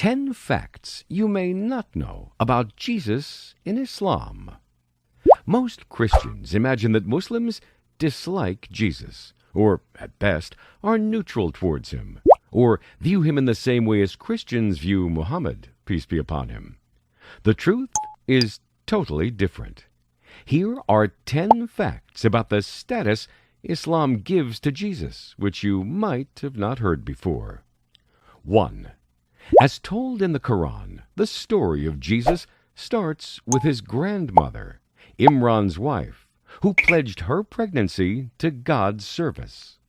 10 facts you may not know about Jesus in Islam. Most Christians imagine that Muslims dislike Jesus, or, at best, are neutral towards him, or view him in the same way as Christians view Muhammad, peace be upon him. The truth is totally different. Here are 10 facts about the status Islam gives to Jesus, which you might have not heard before. 1. As told in the Quran, the story of Jesus starts with his grandmother, Imran's wife, who pledged her pregnancy to God's service.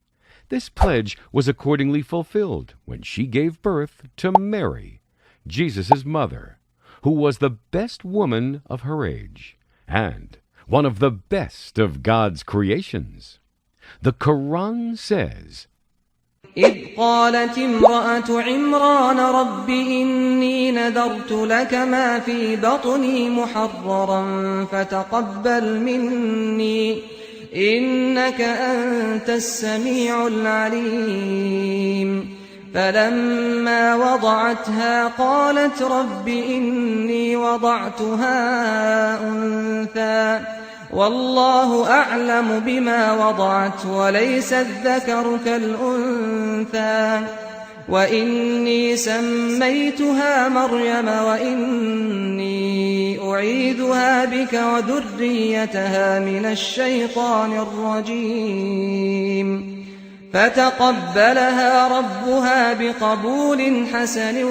This pledge was accordingly fulfilled when she gave birth to Mary, Jesus' mother, who was the best woman of her age, and one of the best of God's creations. The Quran says, إذ قالت امرأة عمران رب إني نذرت لك ما في بطني محررا فتقبل مني إنك أنت السميع العليم فلما وضعتها قالت رب إني وضعتها أنثى والله أعلم بما وضعت وليس الذكر كالأنثى وإني سميتها مريم وإني أعيذها بك وذريتها من الشيطان الرجيم فتقبلها ربها بقبول حسن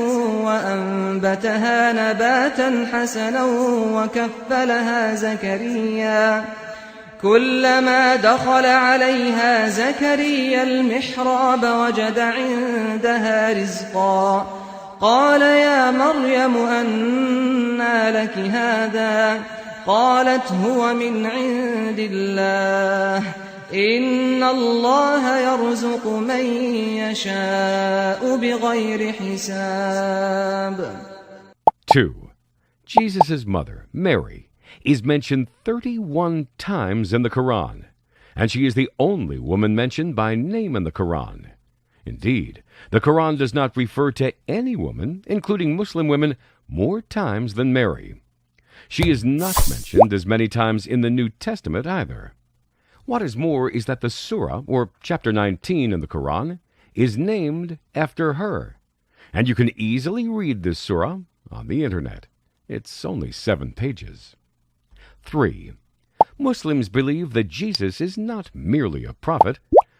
وأنبتها نباتا حسنا وكفلها زكريا كلما دخل عليها زكريا المحراب وجد عندها رزقا قال يا مريم أنى لك هذا قالت هو من عند الله إن الله يرزق من يشاء بغير حساب. 2. Jesus' mother, Mary, is mentioned 31 times in the Quran, and she is the only woman mentioned by name in the Quran. Indeed, the Quran does not refer to any woman, including Muslim women, more times than Mary. She is not mentioned as many times in the New Testament either. What is more is that the surah, or chapter 19 in the Quran, is named after her, and you can easily read this surah on the internet. It's only 7 pages. 3. Muslims believe that Jesus is not merely a prophet,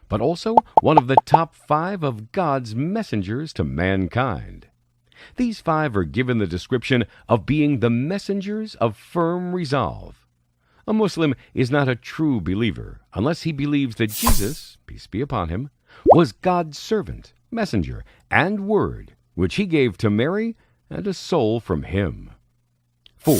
but also one of the top 5 of God's messengers to mankind. These 5 are given the description of being the messengers of firm resolve. A Muslim is not a true believer unless he believes that Jesus, peace be upon him, was God's servant, messenger, and word, which he gave to Mary and a soul from him. 4.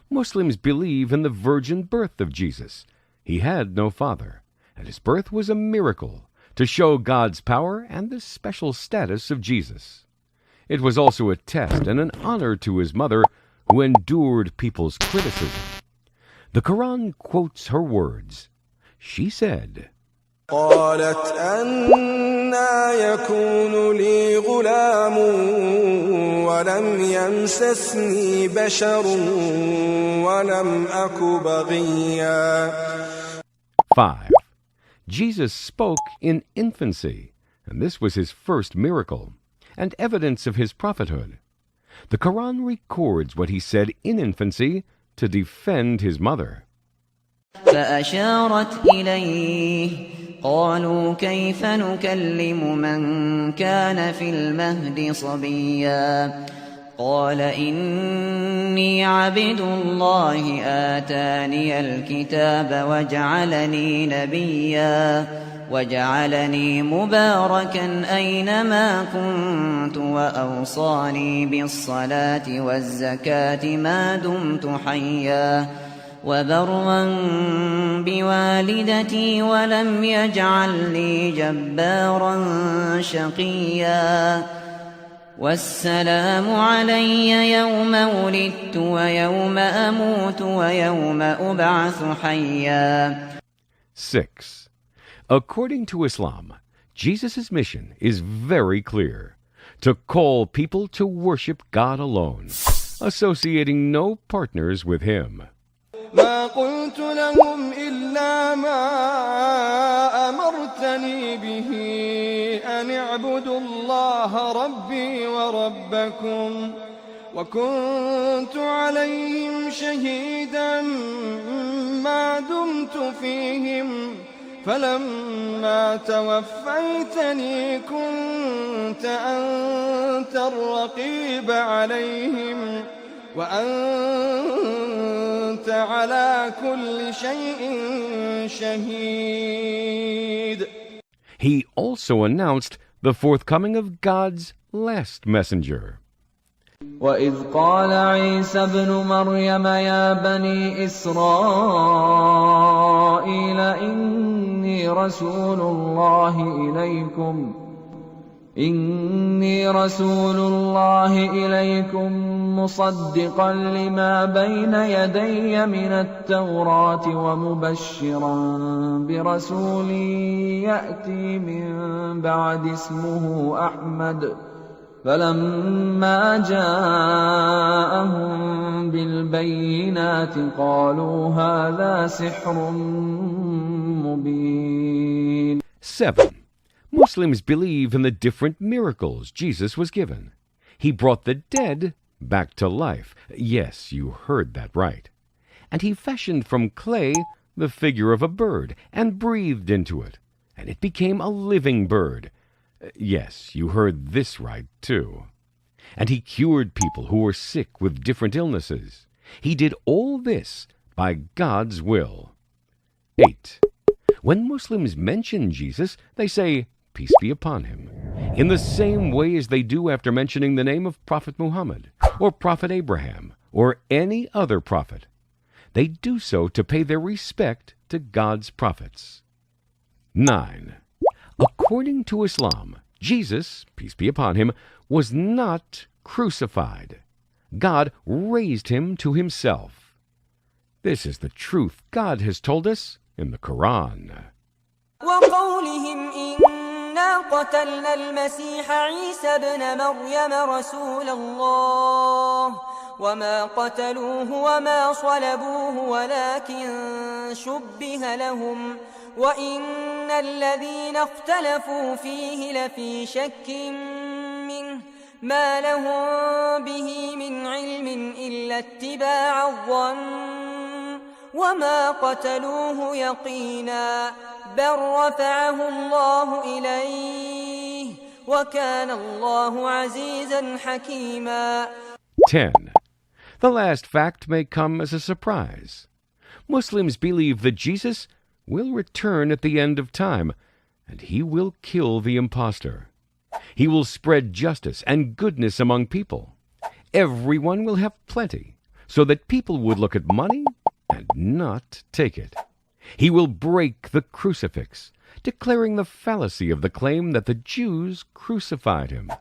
Muslims believe in the virgin birth of Jesus. He had no father, and his birth was a miracle to show God's power and the special status of Jesus. It was also a test and an honor to his mother, who endured people's criticism. The Quran quotes her words. She said, قالت أنى يكون لي غلام ولم يمسسني بشر ولم أك بغيا. 5. Jesus spoke in infancy, and this was his first miracle, and evidence of his prophethood. The Quran records what he said in infancy to defend his mother. فأشارت إليه قالوا كيف نكلم من كان في المهد صبيا قال إني عبد الله آتاني الكتاب وجعلني نبيا وجعلني مباركا أينما كنت وأوصاني بالصلاة والزكاة ما دمت حيا وبرا بوالدتي ولم يجعلني جبارا شقيا والسلام علي يوم ولدت ويوم أموت ويوم أبعث حيا. 6. According to Islam, Jesus' mission is very clear: to call people to worship God alone, associating no partners with Him. ما قلت لهم إلا ما أمرتني به أن اعبدوا الله ربي وربكم وكنت عليهم شهيدا ما دمت فيهم فلما توفيتني كنت أنت الرقيب عليهم وأنت على كل شيء شهيد. He also announced the forthcoming of God's last messenger. وَإِذْ قَالَ عِيسَى ابْنُ مَرْيَمَ يَا بَنِي إِسْرَائِيلَ إِنِّي رَسُولُ اللَّهِ إِلَيْكُمْ مُصَدِّقًا لِمَا بَيْنَ يَدَيَّ مِنَ التَّوْرَاةِ وَمُبَشِّرًا بِرَسُولٍ يَأْتِي مِن بَعْدِي اسْمُهُ أَحْمَدُ فَلَمَّا جَاءَهُم بِالْبَيِّنَاتِ قَالُوا هَذَا سِحْرٌ مُبِينٌ. 7. Muslims believe in the different miracles Jesus was given. He brought the dead back to life. Yes, you heard that right. And He fashioned from clay the figure of a bird and breathed into it, and it became a living bird. Yes, you heard this right, too. And He cured people who were sick with different illnesses. He did all this by God's will. 8. When Muslims mention Jesus, they say, "Peace be upon Him," in the same way as they do after mentioning the name of Prophet Muhammad, or Prophet Abraham, or any other prophet. They do so to pay their respect to God's prophets. 9. According to Islam, Jesus, peace be upon Him, was not crucified. God raised Him to Himself. This is the truth God has told us in the Quran. وقولهم إنا قتلنا المسيح عيسى ابن مريم رسول الله وما قتلوه وما صلبوه ولكن شبه لهم وإن الذين اختلفوا فيه لفي شك منه ما لهم به من علم إلا اتباع الظن وما قتلوه يقينا بل رفعه الله إليه وكان الله عزيزا حكيما. 10. The last fact may come as a surprise. Muslims believe that Jesus will return at the end of time, and He will kill the impostor. He will spread justice and goodness among people. Everyone will have plenty, so that people would look at money and not take it. He will break the crucifix, declaring the fallacy of the claim that the Jews crucified Him.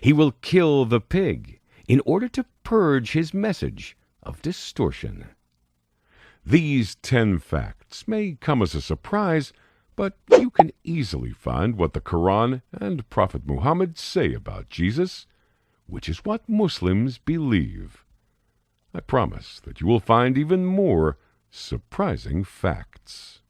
He will kill the pig in order to purge His message of distortion. These 10 facts may come as a surprise, but you can easily find what the Quran and Prophet Muhammad say about Jesus, which is what Muslims believe. I promise that you will find even more surprising facts.